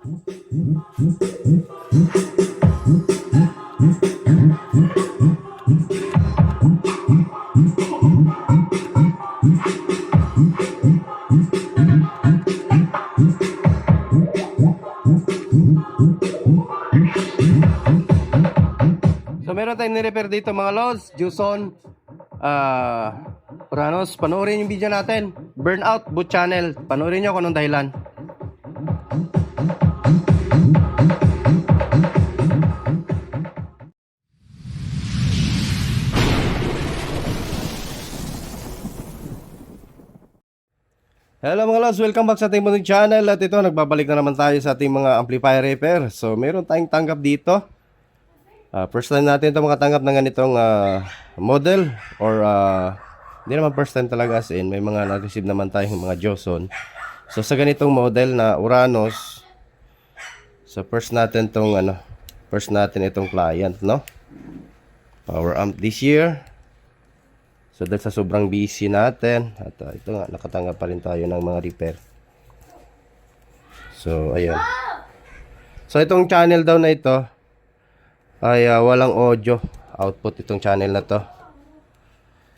So meron tayong ni-repair dito mga lods, Juson, Oranos. Panoorin yung video natin, Burnout Boot Channel. Panoorin nyo kung anong dahilan. Hello mga lods, welcome back sa ating munting channel. At ito, nagbabalik na naman tayo sa ating mga amplifier repair. So meron tayong tanggap dito. First time natin ito makatanggap ng ganitong model. Or hindi naman first time talaga, as in may mga na-receive naman tayong mga Joson. So sa ganitong model na Oranos, so first natin itong client, no? Power amp this year. So dahil sa sobrang busy natin, at ito nga, nakatanggap pa rin tayo ng mga repair. So ayun. So itong channel daw na ito ay walang audio output, itong channel na to.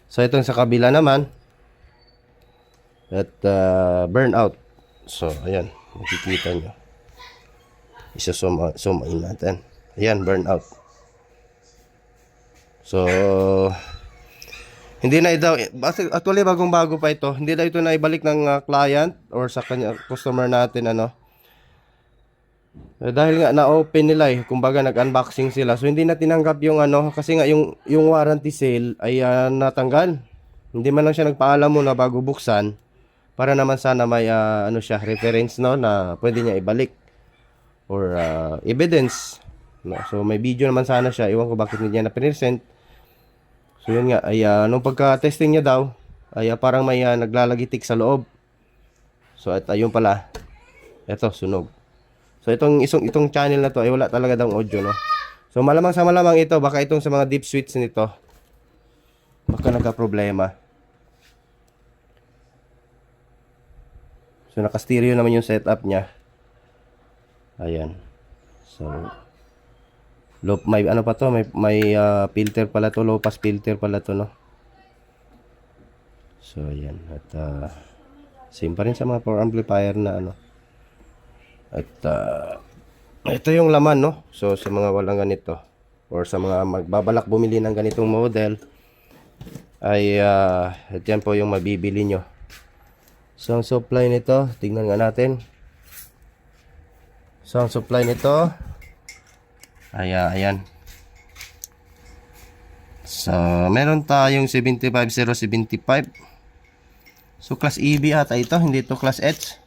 So itong sa kabila naman at burnout. So ayan, makikita nyo. Zoom in natin. Ayan, burnout. So hindi na ito, actually bagong bago pa ito. Hindi na ito na ibalik ng client or sa kanya customer natin dahil nga na-open nila kumbaga nag-unboxing sila. So hindi na tinanggap yung kasi nga yung warranty sale ay natanggal. Hindi man lang siya nagpaalam muna bago buksan para naman sana may siya reference, no, na pwede niya ibalik or evidence, no? So may video naman sana siya. Iwan ko bakit hindi niya na present. So yun nga ay nung pagka-testing niya daw ay parang may naglalagitik sa loob. So at ayun pala. Ito sunog. So itong channel na to ay wala talaga daw audio, no. So malamang sa malamang ito baka itong sa mga deep switch nito baka nagka-problema. So naka-stereo naman yung setup niya. Ayan. So may pa to, may filter pala to, low pass filter pala to, no. So ayan, at same pa rin sa mga power amplifier na at ito yung laman, no. So sa mga walang ganito or sa mga magbabalak bumili ng ganitong model ay yan po yung mabibili nyo. So ang supply nito, tingnan nga natin. So ang supply nito ay ayan. So meron tayong 75075. So class EB ata ito, hindi ito class H.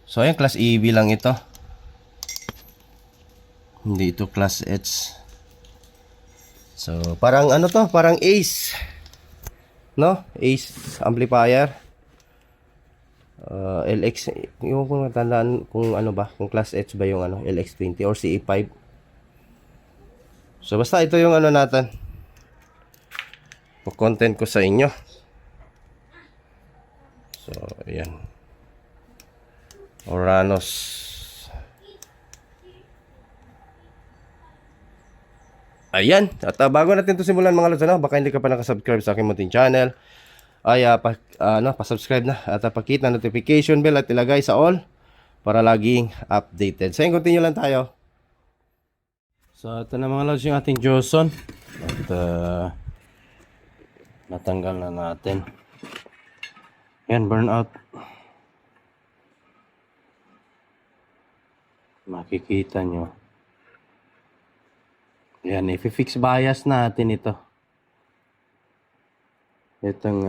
So ayan, class EB lang ito, hindi ito class H. So parang to, parang Ace, no? Ace amplifier. LX, yung kung natandaan kung kung class H ba yung LX20 or CE5. So basta ito yung natin, content ko sa inyo. So ayan, Oranos. Ayan, at bago natin ito simulan mga lods, baka hindi ka pa nakasubscribe sa aking munting channel ay pa-subscribe na at pakit na notification bell at ilagay sa all para laging updated. So continue lang tayo. So ito na mga lods yung ating Joson at natanggal na natin. Yan, burnout. Makikita nyo. Yan, i-fix bias natin ito. Itong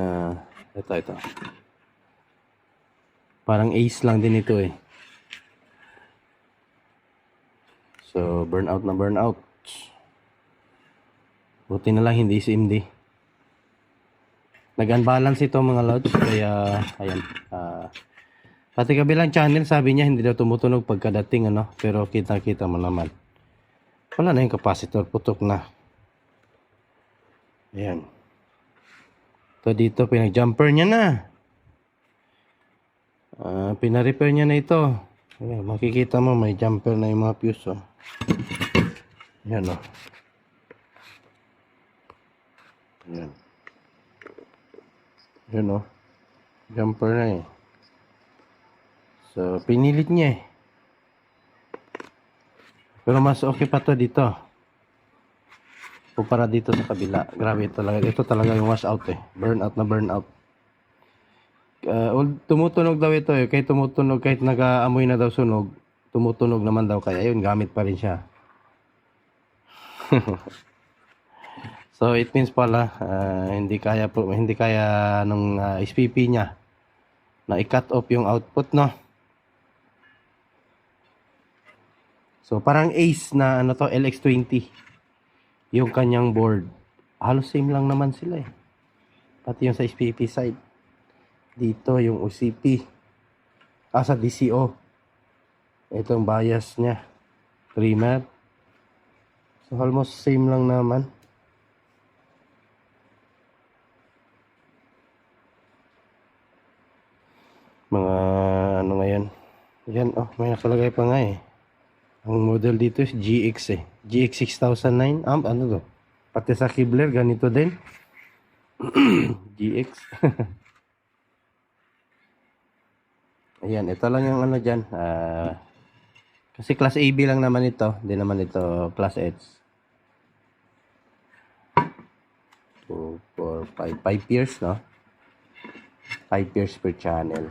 ito. Parang Ace lang din ito eh. So burnout na burnout. Buti na lang hindi SMD. Nag-unbalance ito mga lods, kaya ayan. Pati kabilang channel sabi niya hindi daw tumutunog pagkadating pero kita-kita mo naman. Wala na yung capacitor, putok na. Ayan. So dito pinag-jumper niya na. Pina-repair niya na ito. Ayan, makikita mo may jumper na yung mga fuse, oh. Yan, oh. Yan. Yan, oh. Jumper na eh. So, pinilit niya eh. Pero mas okay pa to dito. Kumpara dito sa kabila. Grabe talaga. Ito talaga yung wash out eh. Burnout na burnout. Tumutunog daw ito eh. Kahit tumutunog, kahit nag-aamoy na daw sunog, tumutunog naman daw. Kaya yun, gamit pa rin siya. So it means pala hindi kaya nung SPP niya na i-cut off yung output, no. So parang Ace na ano to, LX20 yung kanyang board. Halos same lang naman sila eh. Pati yung sa SPP side. Dito yung OCP. Sa DCO. Itong bias niya. Trimmer. So almost same lang naman. Mga ano ngayon. Yan, oh, may nakalagay pa nga eh. Ang model dito is GX eh. GX 6009. Ano to? Pati sa Kibler, ganito din. GX. Ayan, ito lang yung ano dyan. Kasi class AB lang naman ito. Hindi naman ito class H. 2, 4, 5 pairs, no? 5 pairs per channel.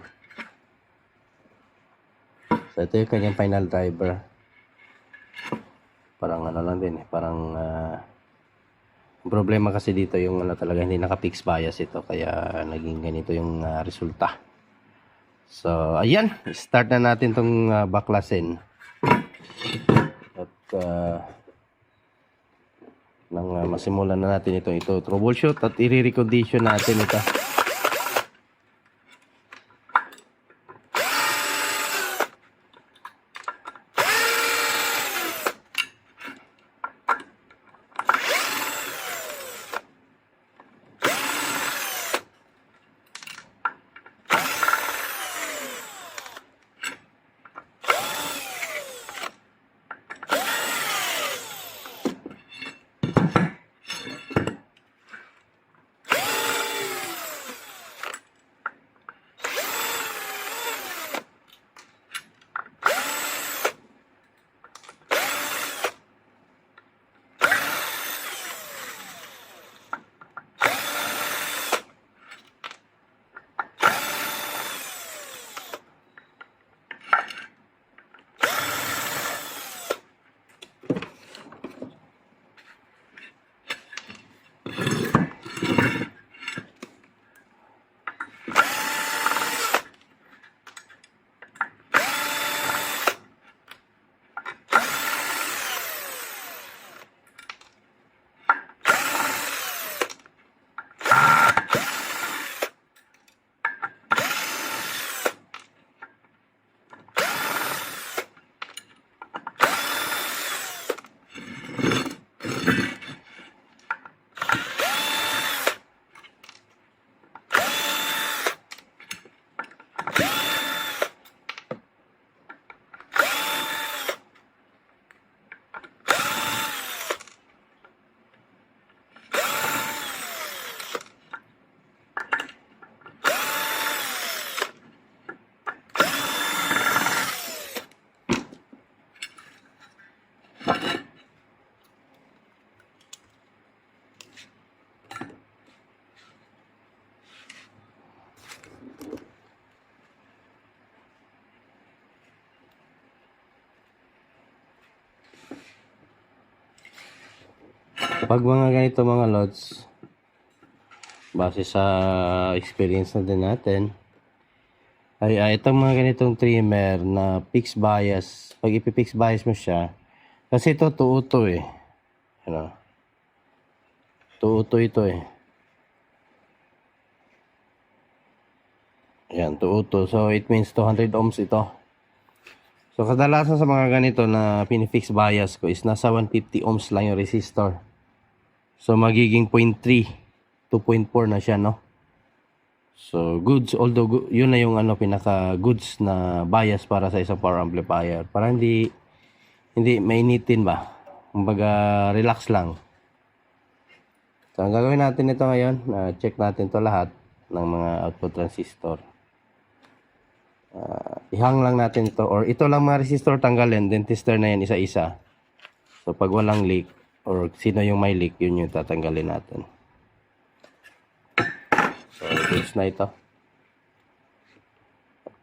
So, ito yung kanyang final driver. Parang ano lang din eh. Parang problema kasi dito yung ano talaga, hindi naka-fix bias ito. Kaya naging ganito yung resulta. So, ayan. Start na natin tong baklasin. At nang masimulan na natin ito troubleshoot at i-recondition natin ito. Kapag mga ganito mga lods, base sa experience na din natin, ay itong mga ganitong trimmer na fixed bias, pag ipipix bias mo siya, kasi ito tuuto eh. Ano? Tuuto ito eh. Ayan, tuuto. So it means 200 ohms ito. So kadalasan sa mga ganito na pinifix bias ko is nasa 150 ohms lang yung resistor. So magiging 0.3 to 0.4 na siya, no? So goods, although yun na yung ano pinaka goods na bias para sa isang power amplifier. Para hindi mainitin ba. Kumbaga relax lang. So ang gagawin natin ito ngayon, check natin to lahat ng mga output transistor. Ihang lang natin ito or ito lang mga resistor tanggalin, then tester na yan isa-isa. So pag walang leak or sino yung may leak, yun yung tatanggalin natin. So goods na ito.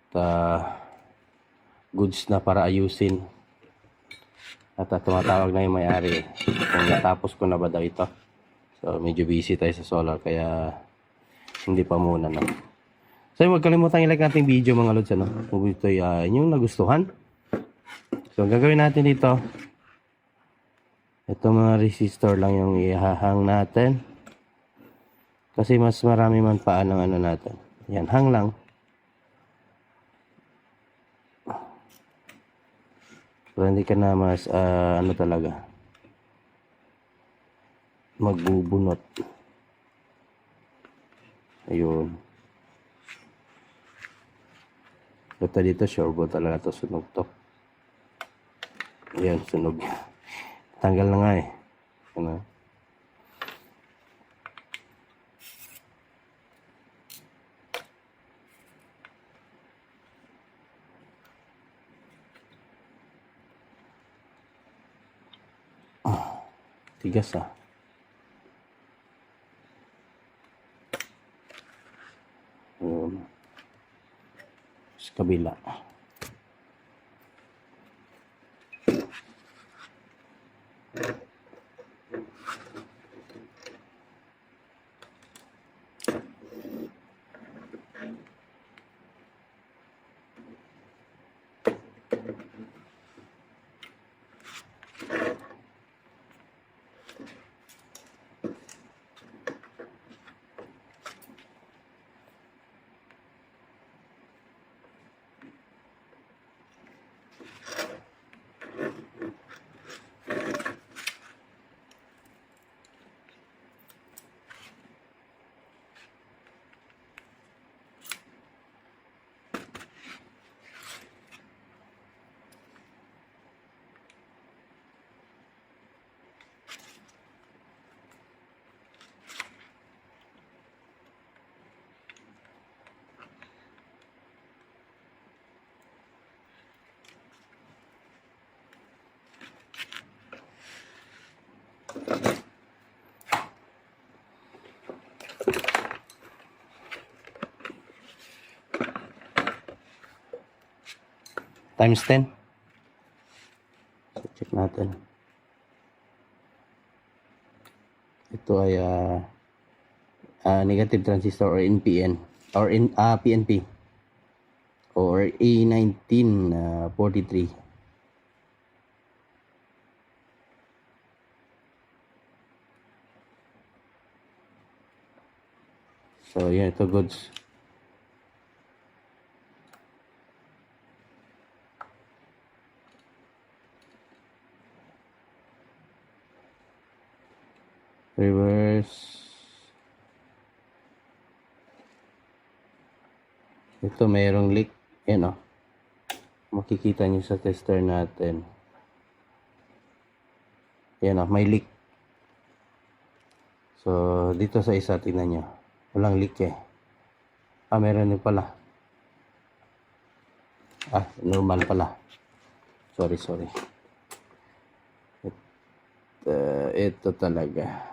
At goods na para ayusin. At tumatawag na yung may-ari kung natapos ko na ba daw ito. So medyo busy tayo sa solar kaya hindi pa muna na. So huwag kalimutan i-like natin video mga lods, ano? Kung ito inyong nagustuhan. So gagawin natin dito, ito mga resistor lang yung ihahang natin. Kasi mas marami man paan ng ano natin. Yan, hang lang. So hindi ka na mas ano talaga magbubunot. Ayun. Ito dito sure ba talaga to sunog to. Ayan, sunog. Tanggal na nga eh. Ano? Tigas ah. Sa kabila. Times 10. So, check natin. Ito ay negative transistor or NPN or PNP or E1943. So yan, ito goods. Reverse. Ito mayroong leak. Yan makikita nyo sa tester natin. Yan may leak. So dito sa isa, tingnan nyo. Walang leak eh. Meron din pala. Normal pala. Sorry. Ito talaga.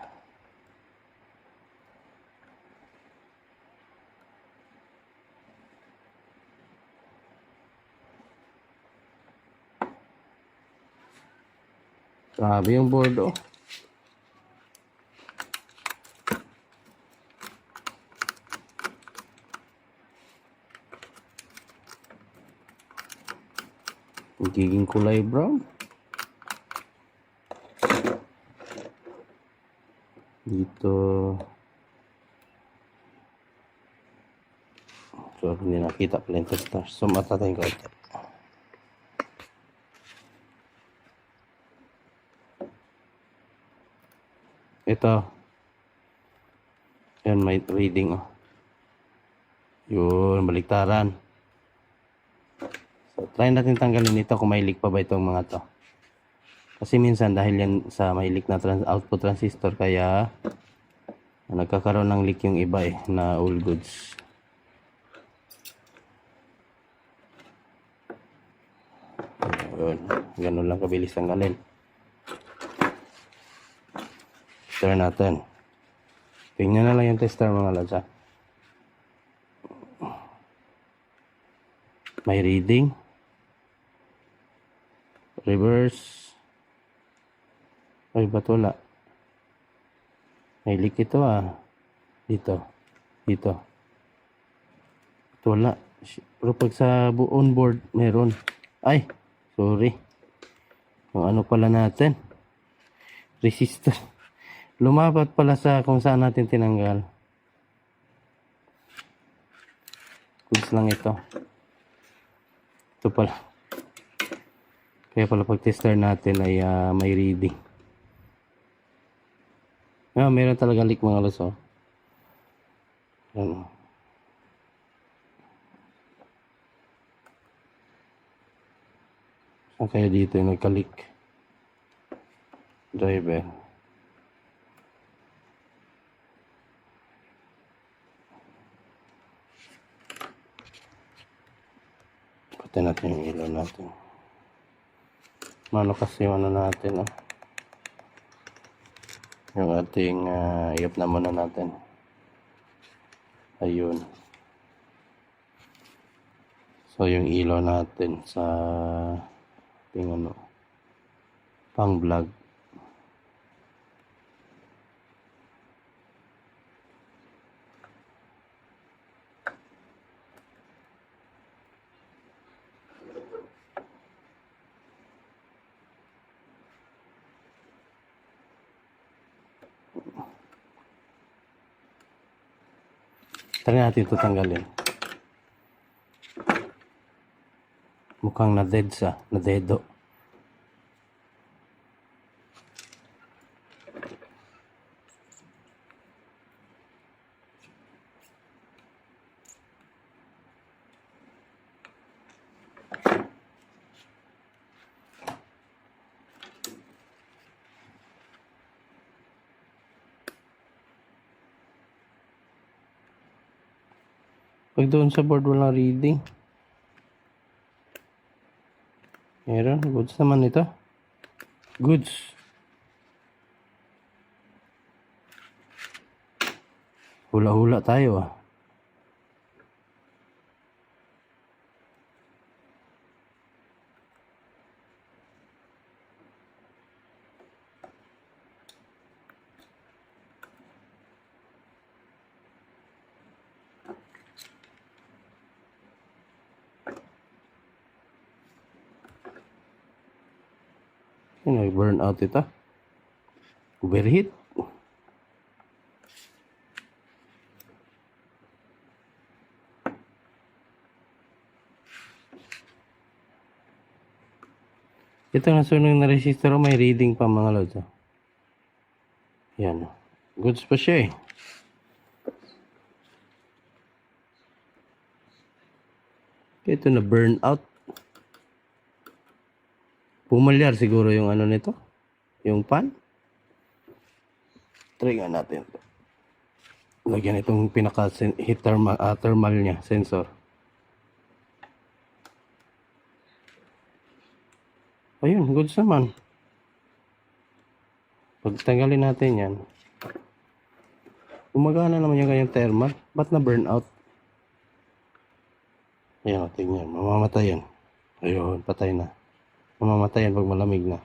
Grabe yung board Magiging kulay brown. Dito. So, hindi nakita pala yung tester. So, matatayin ko ito. Ito. Yan, may reading Yun, baliktaran. So, try natin tanggalin ito kung may leak pa ba itong mga to. Kasi minsan dahil yan sa may leak na output transistor, kaya nagkakaroon ng leak yung iba na all goods. Yun, ganun lang kabilis tanggalin. Try natin. Tingnan na lang yung tester mga lods. May reading. Reverse. Ay, ba't wala? May leak ito Dito. Dito. Ito wala. Pero pag sa onboard, meron. Ay, sorry. Yung ano pala natin. Resistor. Lumapat pala sa kung saan natin tinanggal. Goods lang ito. Ito pala. Kaya pala pag tester natin ay may reading. Meron talaga leak mga lods. Ano. Saan kaya dito yung nagka-leak? Driver. Patay natin yung ilaw natin. Mano kasi yung ano natin, yung ating i-off na muna natin. Ayun. So yung ilaw natin sa ating pang vlog. Try natin ito tanggalin. Mukhang na-dead na-dedo. Pag doon sa board walang reading. Meron. Goods naman ito. Goods. Hula-hula tayo Nag-burn out ito. Overheat. Ito na sunog na resistor, may reading pa mga lods. Yan. Goods pa siya Ito na burn out. Pumalyar siguro yung ano nito. Yung pan. Try nga natin. Lagyan itong pinaka-heat thermal niya, sensor. Ayun, goods naman. Pagtanggalin natin yan. Gumagana naman yung kanyang thermal. Ba't na burn out? Ayan, tingnan. Mamamatay yan. Ayun, patay na. Mamamatay yan pag malamig na.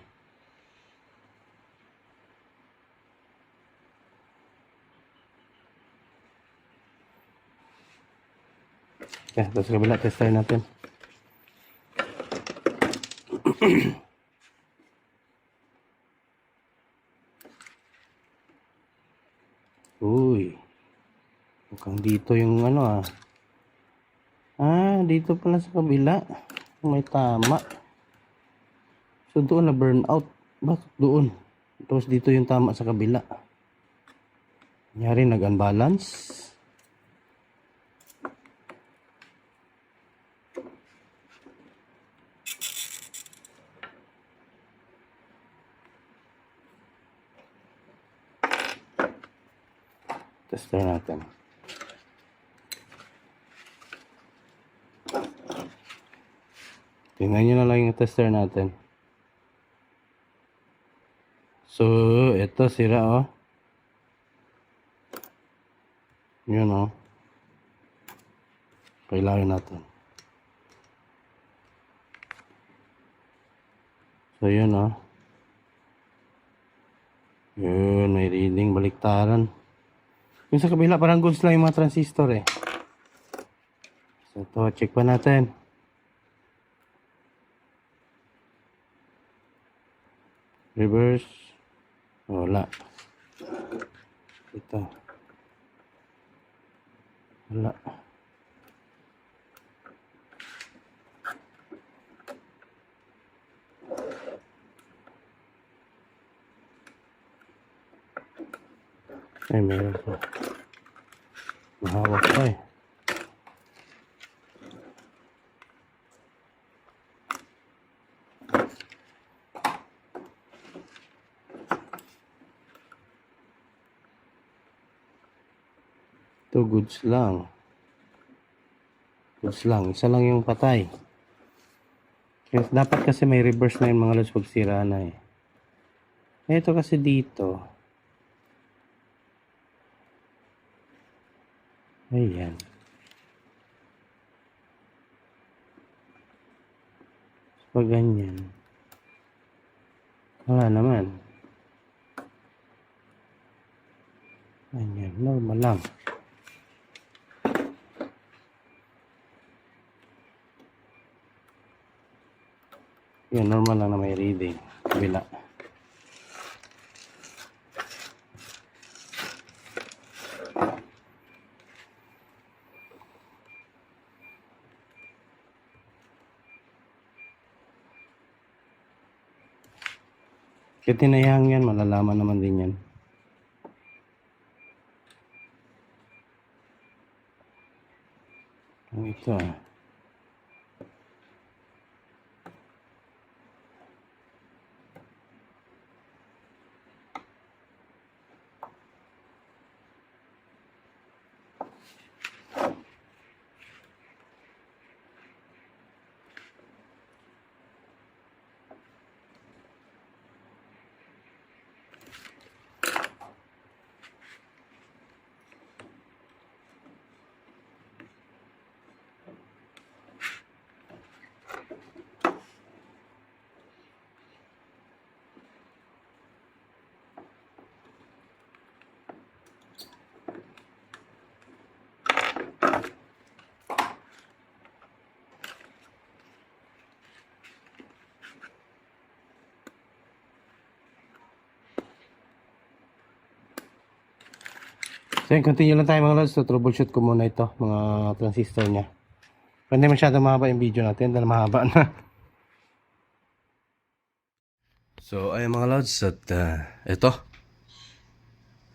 Okay, tapos kabila, test tayo natin. Uy. Mukhang dito yung dito pala sa kabila. May tama. So doon na burn out. Bakit doon? Tapos dito yung tama sa kabila. Nangyari nag-unbalance. Tester natin. Tingnan nyo na lang yung tester natin. So, ito sira oh. Yun oh. Kailangan natin. So, yun oh. Yun, may reading, baliktaran. Yung sa kabila, parang goods lang yung mga transistor eh. So, ito, check pa natin. Reverse. Wala. Ito. Wala. Ay, meron pa. Mahawak pa eh. Ito, goods lang. Goods lang. Isa lang yung patay. Dapat kasi may reverse na yung mga lods pag sira na eh. Ito kasi dito. Ayan. Pag ganyan. Wala naman. Ayan. Normal lang. Yan, normal lang na may reading. Kabila. Kaya tinayang yan, malalaman naman din yan. Ang ito ah. So yun, continue lang tayo mga lods. So troubleshoot ko muna ito, mga transistor niya. Hindi masyadong mahaba yung video natin dahil mahaba na. So ayun mga lods, at ito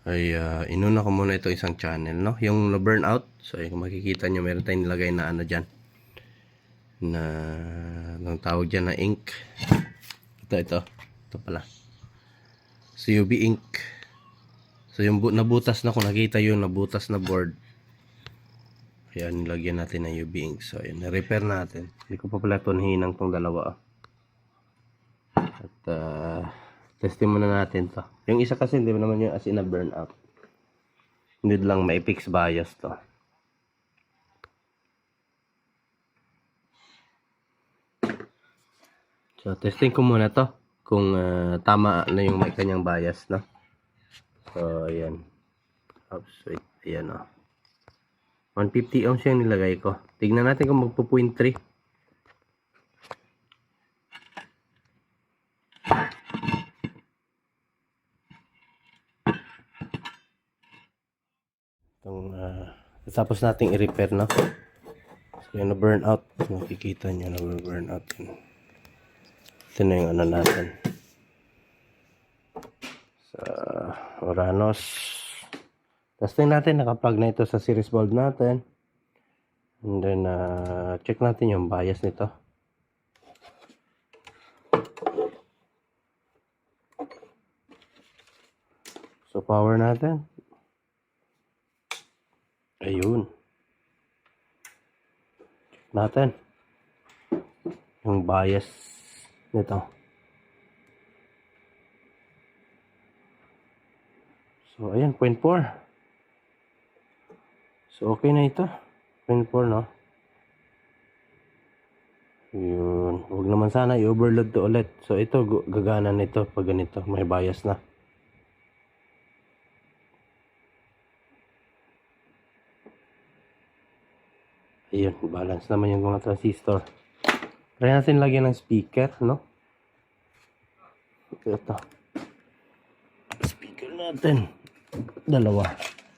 ay inuna ko muna ito isang channel, no? Yung na burnout. So ayun, kung makikita nyo, meron tayong nilagay na ano dyan, na ang tawag dyan na ink. Ito pala, so UV ink. So yung nabutas na, kung nakita yung nabutas na board, ayan, nilagyan natin ng UV ink. So ayan, na-repair natin. Hindi ko pa pala ito nahinang tong dalawa. At testing muna natin to. Yung isa kasi hindi naman yung as in a burnout. Hindi lang may fix bias to. So testing ko muna to kung tama na yung may kanyang bias, no? So ayan. Oops, wait. Ayan o. 150 ohms yung nilagay ko. Tignan natin kung magpo 0.3. Tapos nating i-repair, no? So yun, na-burn out. Makikita nyo, na-burn out yun. Ito na yung ano natin. Sa Oranos. Testing natin, nakaplug na ito sa series bulb natin. And then, check natin yung bias nito. So, power natin. Yun. Natin. Yung bias nito. So, ayan, 0.4. So, okay na ito. 0.4, no? Yun. Huwag naman sana i-overload to ulit. So, ito, gagana nito pag ganito. May bias na. Ayun, balance naman yung mga transistor. Try natin lagyan ng speaker, no? Ito. Speaker natin. Dalawa.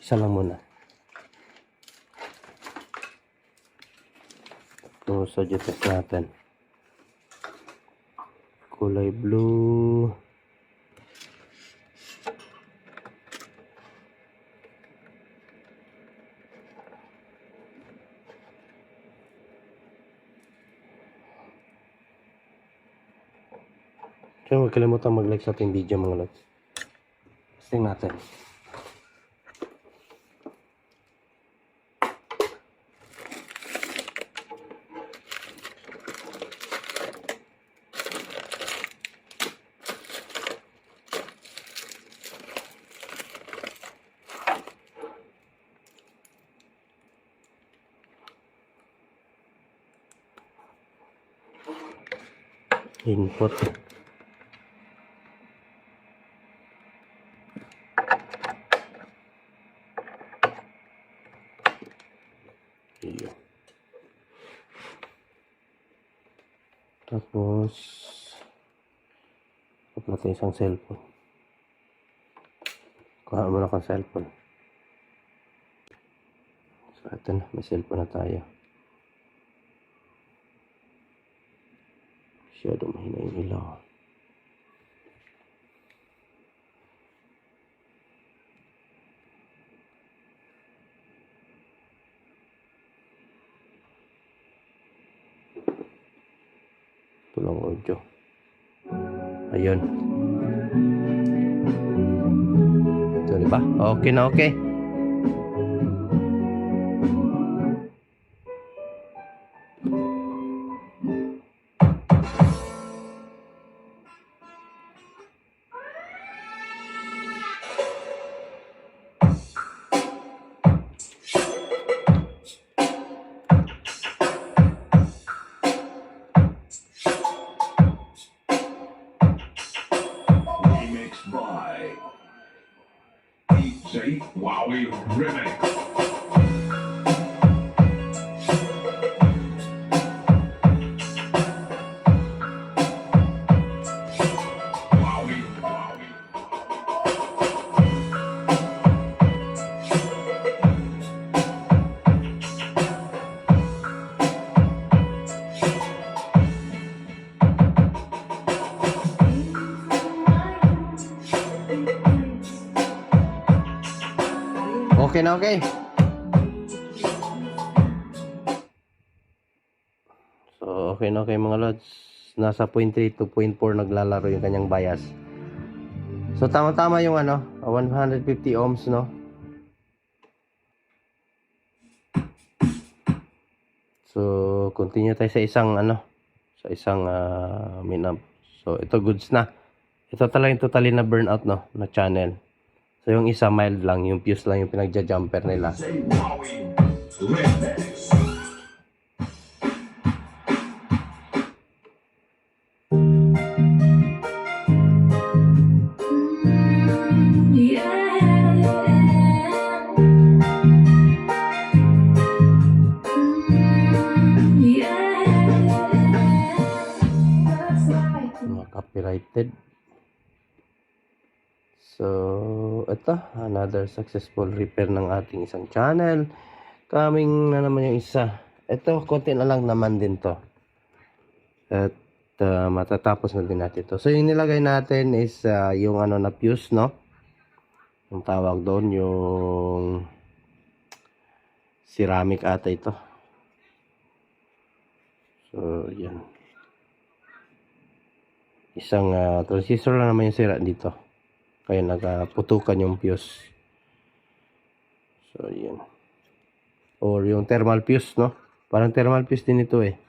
Isa lang muna. Ito, sadya test natin. Kulay blue. So, huwag kalimutan mag-like sa ating video mga lods. Testing natin. Input. Iyo. Tapos put natin isang cellphone. Kuha mo na kang cellphone. So ito na, may cellphone na tayo. Masyado mahina yung ilaw. Ito lang audio. Ayun. Ito diba? Okay na okay. Wowie Remix. Okay na okay. So okay na okay mga lods. Nasa 0.3 to 0.4 naglalaro yung kanyang bias. So tama-tama yung 150 ohms, no? So continue tayo sa isang minamp. So ito goods na. Ito talagang totally na burnout, no, na channel. So yung isa mild lang, yung fuse lang yung pinagja-jumper nila. Mga copyrighted. So, ito, another successful repair ng ating isang channel. Coming na naman yung isa. Ito, konti na lang naman din to. At matatapos na din natin to. So, yung nilagay natin is yung na fuse, no? Yung tawag doon, yung ceramic ata ito. So, yan. Isang transistor lang naman yung sira dito. Kaya nagputukan yung fuse. So, yan. or yung thermal fuse, no? Parang thermal fuse din ito eh.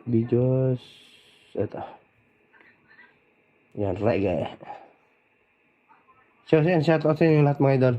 Videos, ito. Yan, reggae. So, yan, shout out sa inyo lahat mga idol.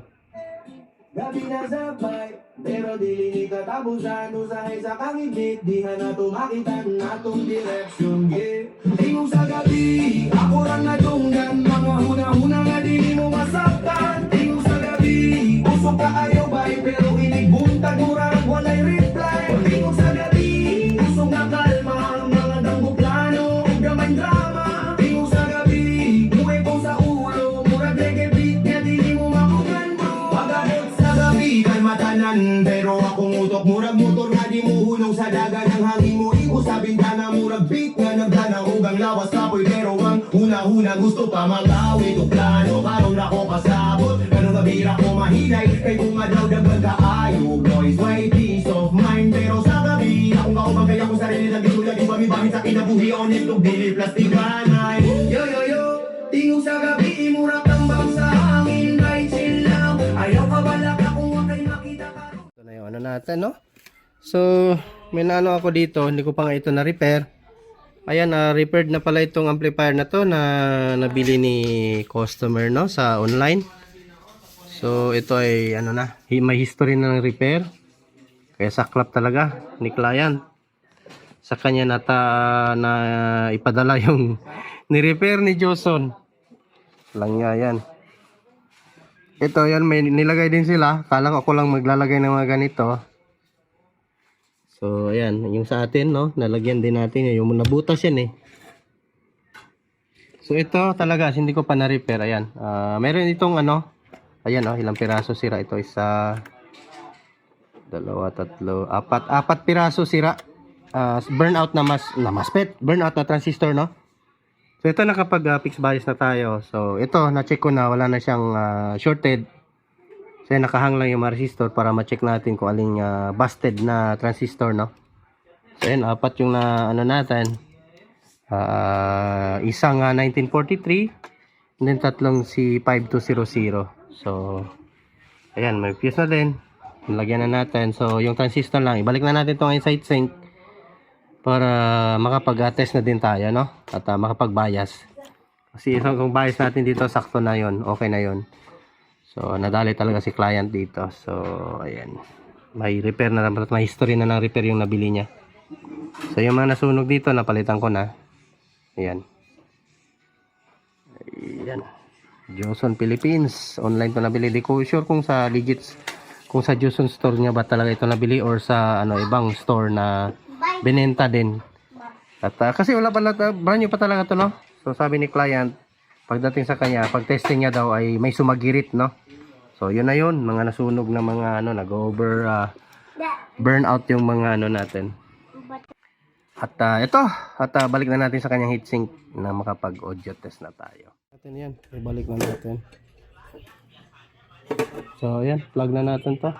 Gabi na sabay, pero dili ni katapusan. Usahay sa kangibit, di na tumakitan natong direksyon. Yeah. Tingog sa gabi, ako lang natunggan. Mga huna-huna nga dili mo masaktan. Tingog sa gabi, usok ka ayaw bay, pero inigbunta durang walay reply. Tingog sa gabi, usok nga kalma, mga damgo plano, gamay drama. Tingog sa gabi, buhay ko sa ulo, murag reggae beat nga dili mo makugan mo. Pagano't sa gabi, kalmatanan, pero akong utok murag motor nga di mo hulog sa dagat ng hangin mo. Ibo sa bintana, murag beat nga nagdanang ugang lawas kapoy, pero ang huna-huna gusto pa mag-awit o plano. Karon ako kasabot, ganun kabira ko mahinay, kay kungadaw dagdag kaayo. Boys, white peace of mind, pero sa gabi akong kaubang kaya kong sarili na di ko lagi pamibangin sa kinabuhi. Honest, lug dili plastikanay. Yo yo yo, tingog sa gabi, imura tambang sa hangin. Right chill lang, ayaw ka balak akong wakay makita ka. Ito na yung ano natin, no? So, may naano ako dito, hindi ko pa nga ito na-repair. Ayan, repaired na pala itong amplifier na to na nabili ni customer, no, sa online. So, ito ay ano na, may history na ng repair. Kaya saklap talaga ni client. Sa kanya na ipadala yung ni-repair ni Joson. Lang niya yan. Ito, yan, may nilagay din sila. Kala ko ako lang maglalagay ng mga ganito. So, ayan, yung sa atin, no, nalagyan din natin yung nabutas yan eh. So, ito talaga, hindi ko pa na-repair, ayan. Meron itong ano, ayan, oh, ilang piraso sira ito, isa, dalawa, tatlo, apat piraso sira. Burnout na MOSFET, burnout na transistor, no. So, ito nakapag-fix bias na tayo. So, ito, na-check ko na, wala na siyang shorted. So, nakahang lang yung mga resistor para ma-check natin kung aling busted na transistor, no? So, ayan, apat yung na, ano natin. Isang 1943, and then tatlong si 5200. So, ayan, may fuse na din. Nalagyan na natin. So, yung transistor lang, ibalik na natin itong inside sink para makapag-test na din tayo, no? At makapag-bias. Kasi kung bias natin dito, sakto na yon, okay na yon. So, nadali talaga si client dito. So, ayan. May repair na naman. May history na ng repair yung nabili niya. So, yung mga nasunog dito, napalitan ko na. Ayan. Ayan. Joson Philippines. Online to nabili. Di ko sure kung sa legits, kung sa Joson store niya ba talaga ito nabili or sa ano ibang store na binenta din. At kasi wala pala, brand new pa talaga to, no? So, sabi ni client, pagdating sa kanya, pag testing niya daw ay may sumagirit, no? So, yun na yun. Mga nasunog na mga ano, nag-over burnout yung mga ano natin. At ito. At balik na natin sa kanyang heatsink na makapag-audio test na tayo. Natin yan. Ibalik na natin. So, yan. Plug na natin to.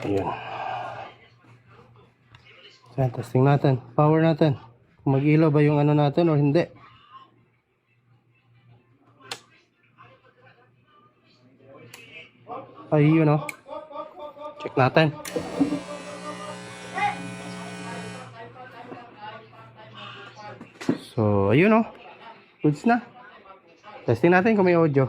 Ayan. So, testing natin. Power natin. Mag-ilaw ba yung ano natin o hindi? Ay, yun o. Check natin. So, ayun o. Goods na. Testing natin kung may audio.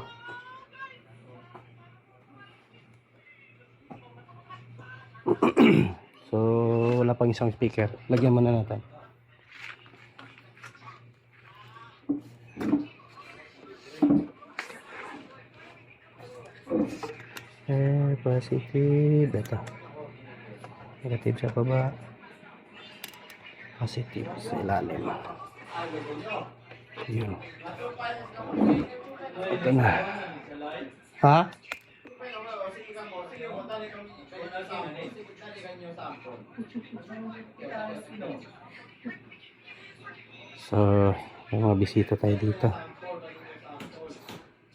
So, wala pang isang speaker. Lagyan muna natin. Positive. Ito. Negative sa baba. Positive sa ilalim. Yun. Ito na. Ha? So, may mga bisita tayo dito.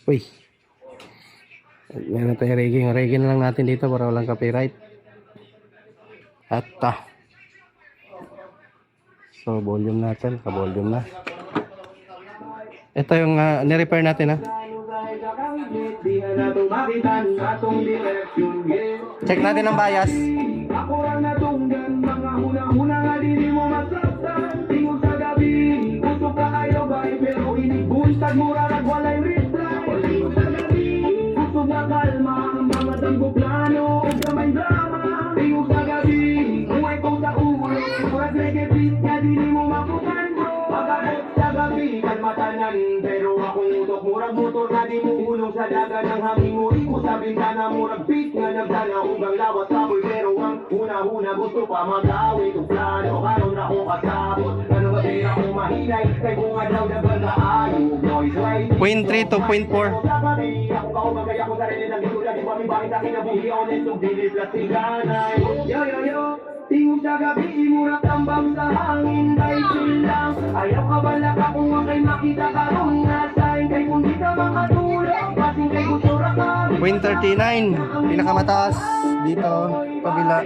Uy. Meron tayo reggae. Reggae na lang natin dito para walang copyright. At so, volume natin. Ka-volume na. Ito yung ni-repair natin ha. Check natin ang bias. Ako lang natunggan, mga huna-huna nga di mo masaktan. Tingog sa gabi, gusto ka kayo ba? Pero inibuntag mura nagwalay reply. Tingog sa gabi, gusto na kalma, mga tanggok plano, o kamay drama. Tingog sa gabi, muway ko sa ulo, murag negative nga di mo makukan bro. Pagkakot sa gabi, kalmatanan, pero akong utok murag motor nga di mo ulong sa dagat ng hangin mo. Iko sa bintana, murag beat nga nagdana, ugang lawas saboy, pero ang una-una gusto pa mag-awit o plano. Karon ako kasabot, ano ba din ako mahinay, kay kung adlaw na banda ayog. Noise right, 0.3 to 0.4. ako kaubang kaya ko sarili ng gitula. Di ba may bakit akin na buhi, honest yung dilis na siganay. Yo yo yo, tingog sa gabi, imurak tambang sa hangin. Dahil chill lang, ayaw ka balak akong kay makita karon nga sign. Kay kung di ka makatulog, kasing kay gusto ra ka. 0.39. Pinakamataas dito, kabila.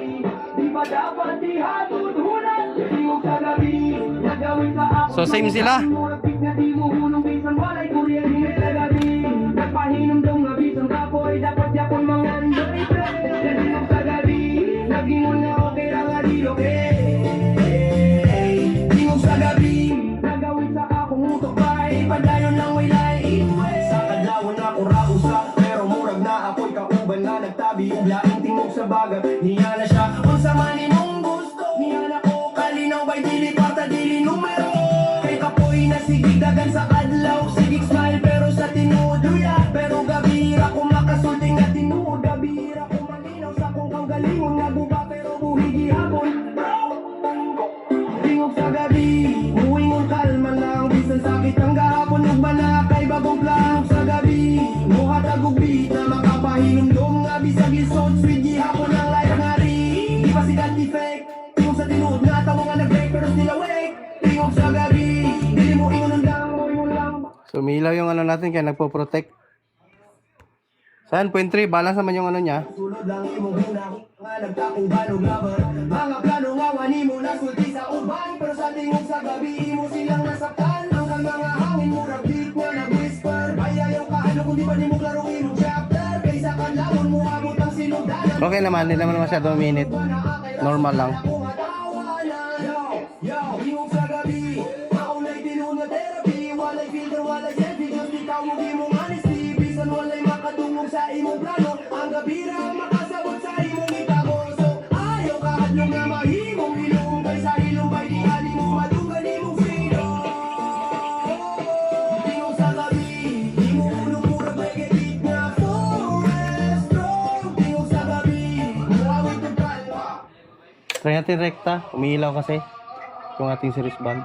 Di ba dapat ihatudunan? Tingog sa gabi, nagawin sa ako. So same sila. Murapit na di mo hulong bisan walay kuryente sa gabi. Nagpahinom daw nga bisan kapoy, dapat yapon mga andoy pre. Tingog sa gabi, naging mo na okay lang nga di okay. Tingog sa gabi, nagawin sa akong utok bay, padayon lang way lain. Sa kadlawon ako rausa, pero murag na ako'y kauban na nagtabi. Yung laing tingog sa bagat, niya na siya. Kung sa mani mong gusto, niya na ko kalinaw bay dili parta dili numero. Kay kapoy na sigig dagan sa adlaw, sigig smile pero sa tinuod luya. Pero gabira ko makasulti nga tinuod, gabira ko malinaw sa kung kaugalingon nga buba pero buhi gihapon. Bro! Tingog sa gabi, muwingon kalma lang, bisan sakit ang gahapon ug bana kay bagong plano sa gabi. Muhatag og beat na makapahinumdum nga bisag isod sweet gihapon ang life nga ri. Di pa sikat effect, tingog sa tinuod nga tawo nga nag-break pero still awake. Tingog sa gabi, dili mo ingon ang dang mo ingon lang. So umilaw yung ano natin kaya nagpo-protect. Saan? 0.3. Balance naman yung ano niya. Sulod lang imong huna nga nagtakong banog lover. Mga plano nga wani mo nasulti sa uban, pero sa tingog sa gabi imo silang nasaktan. Hanggang mga hangin mo beat nga nag-whisper. Ayaw ka ano kung di ba di mo klaro imong chapter. Kaysa kanlawon mo abot ang sinugdanan. Okay naman. Hindi naman masyado minute. Normal lang. Yo, yo, tingog sa gabi. Maulay tinun nga therapy. Walay filter, walay selfie. Just ikaw mo di mong honesty. Bisan walay makatungog sa imong plano. Ang gabira makasabot sa imong itago. So ayaw ka hadlong nga mahimong ilong. Kay sa ilong bay di ali mo madugan imong freedom. Tingog sa gabi, di mo ulong murag negative nga forest strong. Tingog sa gabi, muawit ang kalma. Try natin rekta. Umiilaw kasi. Yung ating series band.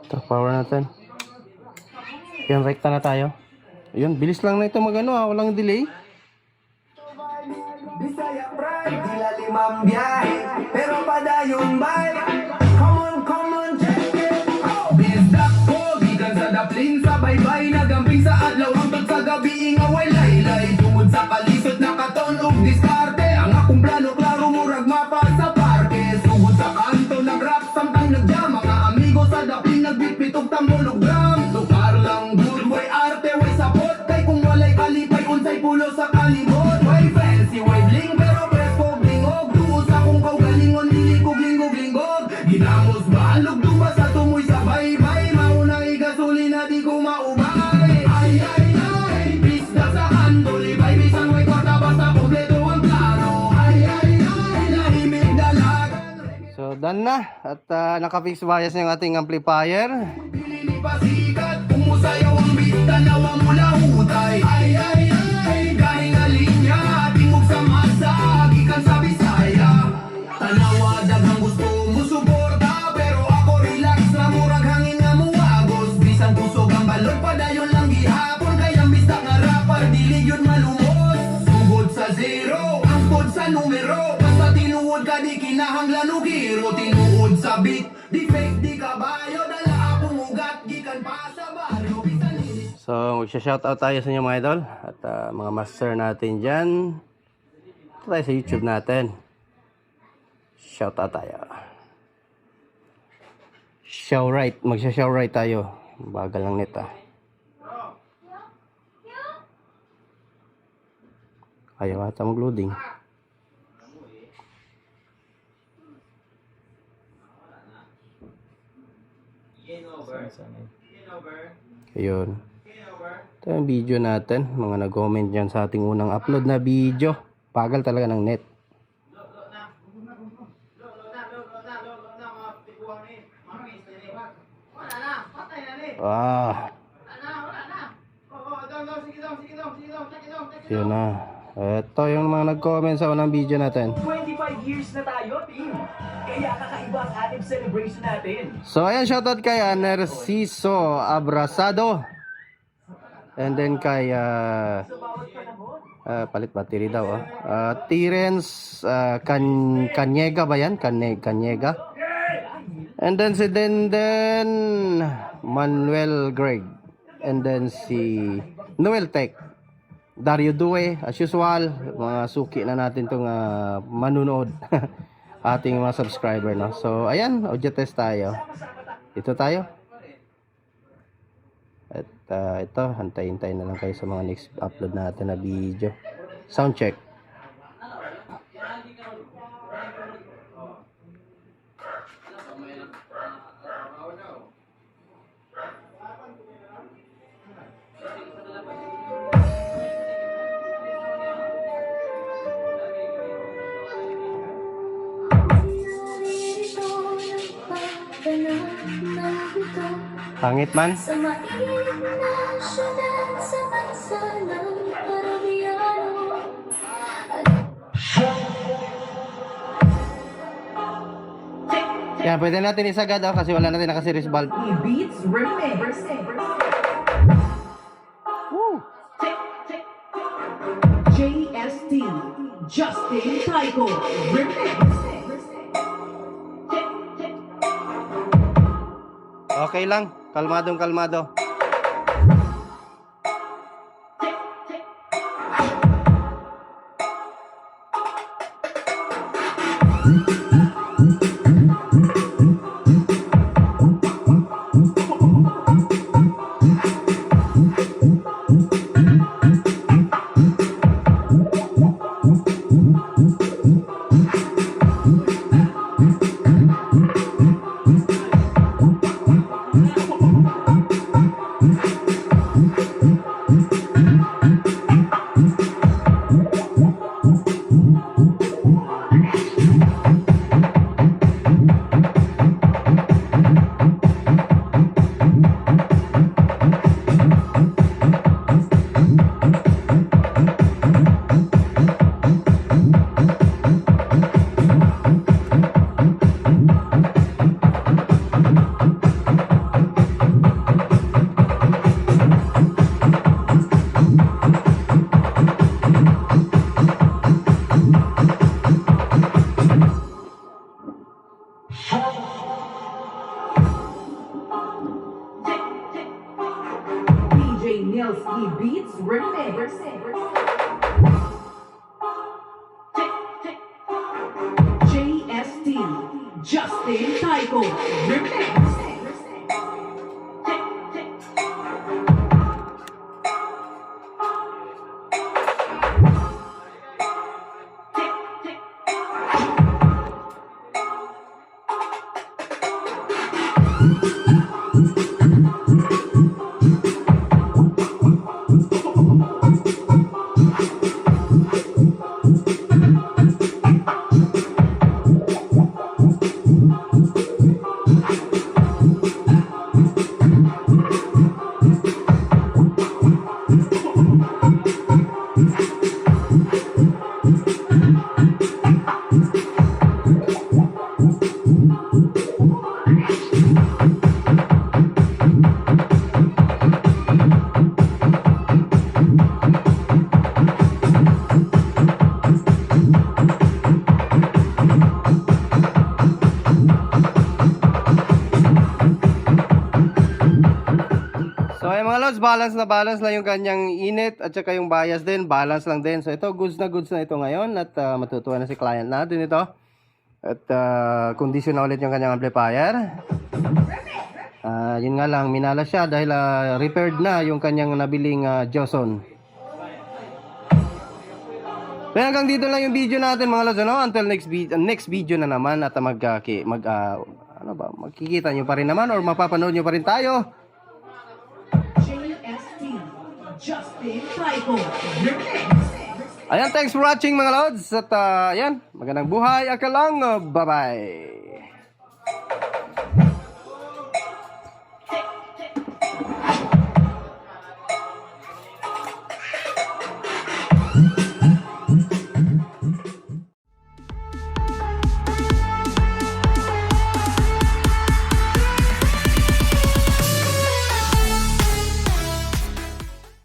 Ito, power natin. Yan, rekta na tayo. Ayun, bilis lang na ito magano walang delay. Bisaya pride, di lalimang biyahe, pero padayon bay. Come on, check it. Bisdak ko, gikan sa daplin, sa baybay, nagamping sa adlaw, hangtod sa gabi, ingaway laylay. Tungod sa kalisod, nakaton og diskarte. Ang akong plano, klaro, murag mapa sa parke. Sugod sa kanto, nag-rap, samtang nagja. Mga amigo sa daplin, nagbitbitog tambulog drum. Tukar lang, good way arte, way sapot. Kay kung walay kalipay, unsay pulo sa kalimot. Way fancy, way bling, pero presko blingog. Tuos akong kaugalingon, dili ko glingog-lingog. Ginamos balog, duba sa tumoy sa baybay. Mauna igasolina, di ko maubay. Ay, pista sa handol, ibay bisang way kwarta, basta kompleto ang plano. Ay, lahimik dalagan. So, done na. At naka-fix bias na yung ating amplifier. Pilili pasikat, umusayaw ang beat, tanawa mula hutay. Ay, kahing alinya, tingog sa masa, gikan sa Bisaya. Tanawa daghang gusto mo suporta, pero ako relax na murag hangin nga muagos. Bisan kusog ang balon, padayon lang gihapon, kaya bista nga rapper, dili yun malumos. Sugod sa zero, ang pod sa numero, basta tinuod ka di kinahanglan og hero. Tinuod sa beat, di fake di kabayo, dala akong ugat, gikan pa sa baryo. Bisan hindi So, magsha-shoutout tayo sa inyo mga idol. At mga master natin dyan. Ito tayo sa YouTube natin. Shout out tayo. Show right. Magsha-show right tayo. Bagal lang net ah. Ayaw ata mag-loading. Ayun. Ito yung video natin. Mga nag-comment dyan sa ating unang upload na video. Bagal talaga ng net. Ah. Yun na. Ito yung mga nag-comment sa unang video natin. 25 years na tayo, team. Kaya kakaiba ang ating celebration natin. So ayan, shoutout kay Narciso Abrasado. And then kay palit battery daw Terence Kanyega ba yan? Kanyega. And then si Denden Manuel Greg. And then si Noel Tech. Dario Due, as usual, mga suki na natin itong manunood. Ating mga subscriber, no? So, ayan, audio test tayo. Ito tayo. At ito, hantay-hintay na lang kayo sa mga next upload natin na video. Sound check. Pangit man. Sa mainit na syudad sa bansa ng Parabiano. Yan, pwede natin isagad kasi wala natin naka-series valve. Beats Remix. Woo! JST Justin Tycho Remix. Okay lang. Kalmadong kalmado. DJ Nilski Beats Remix. JST Justin Tycho Remix. So ay mga lods, balance na yung kanyang init at saka yung bias din, balance lang din. So ito, goods na ito ngayon at matutuwa na si client natin ito. At condition na ulit yung kanyang amplifier. Yun nga lang, minala siya dahil repaired na yung kanyang nabiling Joson. Kaya hanggang dito lang yung video natin mga lods, ano? Until next video na naman at magkikita nyo pa rin naman or mapapanood nyo pa rin tayo. JST, Justin Typo. Ayan, thanks for watching mga lods. At ayan, magandang buhay. Akalang, bye-bye.